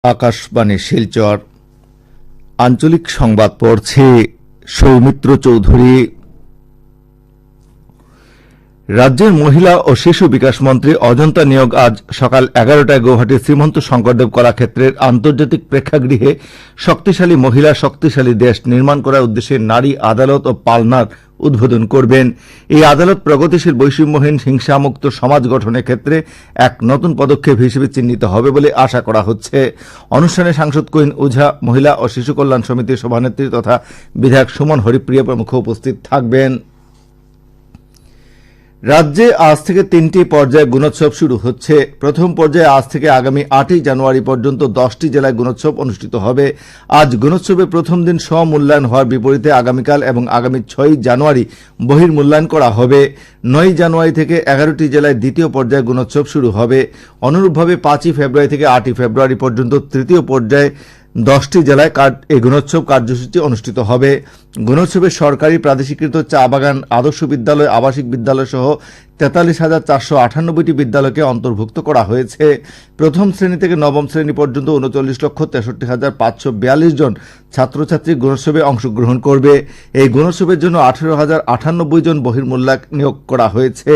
আকাশবাণী শিলচর আঞ্চলিক সংবাদ পড়ছে সৌমিত্র চৌধুরী। রাজ্যের মহিলা ও শিশু বিকাশ মন্ত্রী অজন্তা নিয়োগ আজ সকাল 11টায় গৌহাটির শ্রীমন্ত শঙ্করদেব কলাক্ষেত্রের আন্তর্জাতিক প্রেক্ষাগৃহে শক্তিশালী মহিলা শক্তিশালী দেশ নির্মাণ করার উদ্দেশ্যে নারী আদালত ও পালনার উদ্বোধন করবেন। এই আদালত প্রগতিশীল বৈষম্যহীন হিংসামুক্ত সমাজ গঠনের ক্ষেত্রে এক নতুন পদক্ষেপ হিসেবে চিহ্নিত হবে বলে আশা করা হচ্ছে। অনুষ্ঠানে সাংসদ কুইন উঝা, মহিলা ও শিশু কল্যাণ সমিতির সভানেত্রী তথা বিধায়ক সুমন হরিপ্রিয়া প্রমুখ উপস্থিত থাকবেন। রাজ্যে আজ থেকে 3টি পর্যায়ে গুণোৎসব শুরু হচ্ছে। প্রথম পর্যায়ে আজ থেকে আগামী 8ই জানুয়ারি পর্যন্ত 10টি জেলায় গুণোৎসব অনুষ্ঠিত হবে। আজ গুণোৎসবে প্রথম দিন স্ব-মূল্যায়ন হওয়ার বিপরীতে আগামীকাল এবং আগামী 6ই জানুয়ারি বহির্মূল্যায়ন করা হবে। 9ই জানুয়ারি থেকে 11টি জেলায় দ্বিতীয় পর্যায়ে গুণোৎসব শুরু হবে। অনুরূপভাবে 5ই ফেব্রুয়ারি থেকে 8ই ফেব্রুয়ারি পর্যন্ত তৃতীয় পর্যায়ে 10টি জেলায় এই গুণোৎসব কার্যসূচি অনুষ্ঠিত হবে। গুণোৎসবে সরকারি প্রাদেশিকৃত চা বাগান, আদর্শ বিদ্যালয়, আবাসিক বিদ্যালয় সহ 43,498টি বিদ্যালয়কে অন্তর্ভুক্ত করা হয়েছে। প্রথম শ্রেণী থেকে নবম শ্রেণী পর্যন্ত 39,63,542 জন ছাত্রছাত্রী গুণোৎসবে অংশগ্রহণ করবে। এই গুণোৎসবের জন্য 18,098 জন বহির্মূল্যায়ন নিয়োগ করা হয়েছে।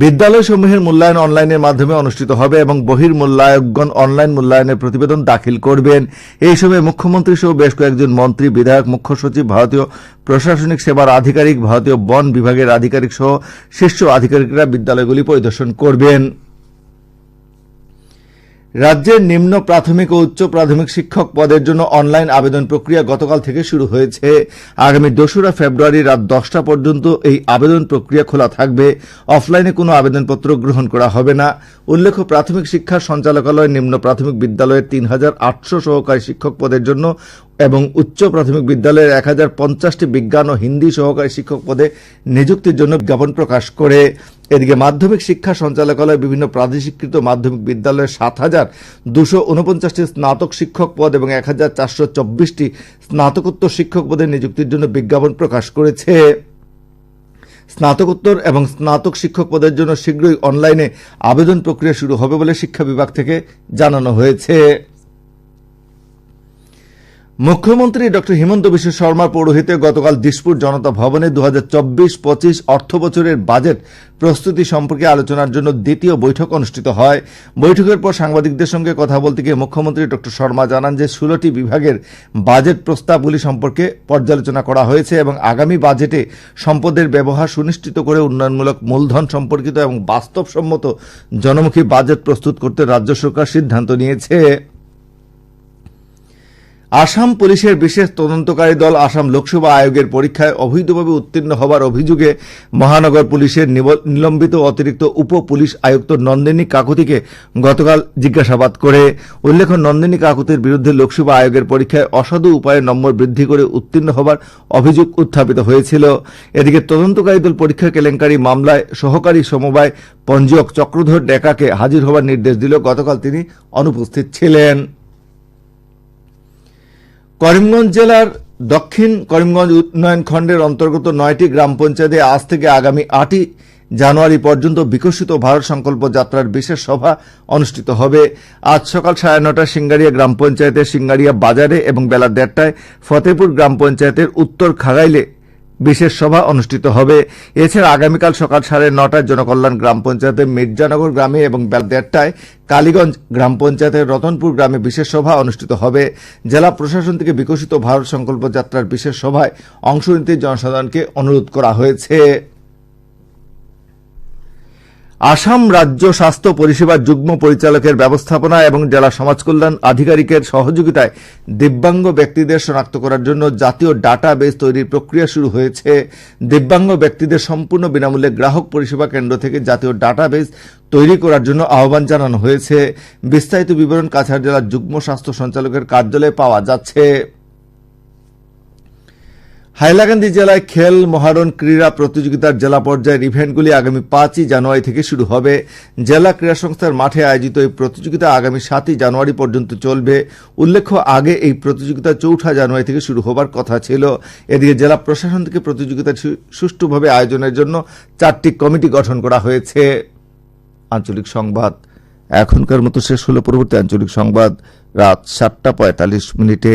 বিদ্যালয়সমূহের মূল্যায়ন অনলাইনের মাধ্যমে অনুষ্ঠিত হবে এবং বহির্মূল্যায়কগণ অনলাইন মূল্যায়নের প্রতিবেদন দাখিল করবেন। এই সময় মুখ্যমন্ত্রী সহ বেশ কয়েকজন মন্ত্রী, বিধায়ক, মুখ্য সচিব, ভারতীয় প্রশাসনিক সেবার আধিকারিক, ভারতীয় বন বিভাগের আধিকারিক সহ শীর্ষ আধিকারিকরা বিদ্যালয়গুলি পরিদর্শন করবেন। রাজ্যের নিম্ন প্রাথমিক ও উচ্চ প্রাথমিক শিক্ষক পদের জন্য অনলাইন আবেদন প্রক্রিয়া গতকাল থেকে শুরু হয়েছে। আগামী 2রা ফেব্রুয়ারি রাত 10টা পর্যন্ত এই আবেদন প্রক্রিয়া খোলা থাকবে। অফলাইনে কোনো আবেদনপত্র গ্রহণ করা হবে না। উল্লেখ্য, প্রাথমিক শিক্ষা সঞ্চালকালয় নিম্ন প্রাথমিক বিদ্যালয়ের 3,800 সহকারী শিক্ষক পদের জন্য এবং উচ্চ প্রাথমিক বিদ্যালয়ের 1,050টি বিজ্ঞান ও হিন্দি সহকারী শিক্ষক পদে নিযুক্তির জন্য বিজ্ঞাপন প্রকাশ করে। এদিকে মাধ্যমিক শিক্ষা সঞ্চালকালয় বিভিন্ন প্রাদেশিকৃত মাধ্যমিক বিদ্যালয়ের 7,249টি স্নাতক শিক্ষক পদ এবং 1,424টি স্নাতকোত্তর শিক্ষক পদে নিযুক্তির জন্য বিজ্ঞাপন প্রকাশ করেছে। স্নাতকোত্তর এবং স্নাতক শিক্ষক পদের জন্য শীঘ্রই অনলাইনে আবেদন প্রক্রিয়া শুরু হবে বলে শিক্ষা বিভাগ থেকে জানানো হয়েছে। মুখ্যমন্ত্রী ড হিমন্ত বিশ্ব শর্মার পৌরোহিত্যে গতকাল দিশপুর জনতা ভবনে 2024-25 অর্থ বছরের বাজেট প্রস্তুতি সম্পর্কে আলোচনার জন্য দ্বিতীয় বৈঠক অনুষ্ঠিত হয়। বৈঠকের পর সাংবাদিকদের সঙ্গে কথা বলতে গিয়ে মুখ্যমন্ত্রী ড শর্মা জানান যে 16টি বিভাগের বাজেট প্রস্তাবগুলি সম্পর্কে পর্যালোচনা করা হয়েছে এবং আগামী বাজেটে সম্পদের ব্যবহার সুনিশ্চিত করে উন্নয়নমূলক মূলধন সম্পর্কিত এবং বাস্তবসম্মত জনমুখী বাজেট প্রস্তুত করতে রাজ্য সরকার সিদ্ধান্ত নিয়েছে। আসাম পুলিশের বিশেষ তদন্তকারী দল আসাম লোকসভা আয়োগের পরীক্ষায় অবৈধভাবে উত্তীর্ণ হবার অভিযোগে মহানগর পুলিশের নিলম্বিত অতিরিক্ত উপ পুলিশ আয়ুক্ত নন্দিনী কাকুতিকে গতকাল জিজ্ঞাসাবাদ করে। উল্লেখ্য, নন্দিনী কাকুতির বিরুদ্ধে লোকসভা আয়োগের পরীক্ষায় অসাধু উপায়ে নম্বর বৃদ্ধি করে উত্তীর্ণ হবার অভিযোগ উত্থাপিত হয়েছিল। এদিকে তদন্তকারী দল পরীক্ষা কেলেঙ্কারি মামলায় সহকারী সমবায় পঞ্জীয়ক চক্রধর ডেকাকে হাজির হবার নির্দেশ দিলেও গতকাল তিনি অনুপস্থিত ছিলেন। করিমগঞ্জ জেলার দক্ষিণ করিমগঞ্জ উন্নয়ন খণ্ডের অন্তর্গত 9টি গ্রাম পঞ্চায়েতে আজ থেকে আগামী 8ই জানুয়ারি পর্যন্ত বিকশিত ভারত সংকল্প যাত্রার বিশেষ সভা অনুষ্ঠিত হবে। আজ সকাল 9:30টায় সিঙ্গারিয়া গ্রাম পঞ্চায়েতের সিঙ্গারিয়া বাজারে এবং বেলা 1:30টায় ফতেপুর গ্রাম পঞ্চায়েতের উত্তর খাগাইলে বিশেষ সভা অনুষ্ঠিত হবে। এছাড়া আগামীকাল সকাল 9:30টায় জনকল্যাণ গ্রাম পঞ্চায়েতের মির্জানগর গ্রামে এবং বেলা 1:30টায় কালীগঞ্জ গ্রাম পঞ্চায়েতের রতনপুর গ্রামে বিশেষ সভা অনুষ্ঠিত হবে। জেলা প্রশাসন থেকে বিকশিত ভারত সংকল্প যাত্রার বিশেষ সভায় অংশ নিতে জনসাধারণকে অনুরোধ করা হয়েছে। আসাম রাজ্য স্বাস্থ্য পরিষেবার যুগ্ম পরিচালকের ব্যবস্থাপনা এবং জেলা সমাজকল্যাণ আধিকারিকের সহযোগিতায় দিব্যাঙ্গ ব্যক্তিদের শনাক্ত করার জন্য জাতীয় ডাটা বেস তৈরির প্রক্রিয়া শুরু হয়েছে। দিব্যাঙ্গ ব্যক্তিদের সম্পূর্ণ বিনামূল্যে গ্রাহক পরিষেবা কেন্দ্র থেকে জাতীয় ডাটা বেস তৈরি করার জন্য আহ্বান জানানো হয়েছে। বিস্তারিত বিবরণ কাছাড় জেলার যুগ্ম স্বাস্থ্য সঞ্চালকের কার্যালয়ে পাওয়া যাচ্ছে। হাইলাকান্দি জেলায় খেল মহারণ ক্রীড়া প্রতিযোগিতার জেলা পর্যায়ের ইভেন্টগুলি আগামী 5ই জানুয়ারি থেকে শুরু হবে। জেলা ক্রীড়া সংস্থার মাঠে আয়োজিত এই প্রতিযোগিতা আগামী 7ই জানুয়ারি পর্যন্ত চলবে। উল্লেখ্য, আগে এই প্রতিযোগিতা 4 জানুয়ারি থেকে শুরু হবার কথা ছিল। এদিকে জেলা প্রশাসন থেকে প্রতিযোগিতা সুষ্ঠুভাবে আয়োজনের জন্য 4টি কমিটি গঠন করা হয়েছে। আঞ্চলিক সংবাদ এখনকার মতো শেষ হলো। পরবর্তী আঞ্চলিক সংবাদ রাত 7:45 মিনিটে।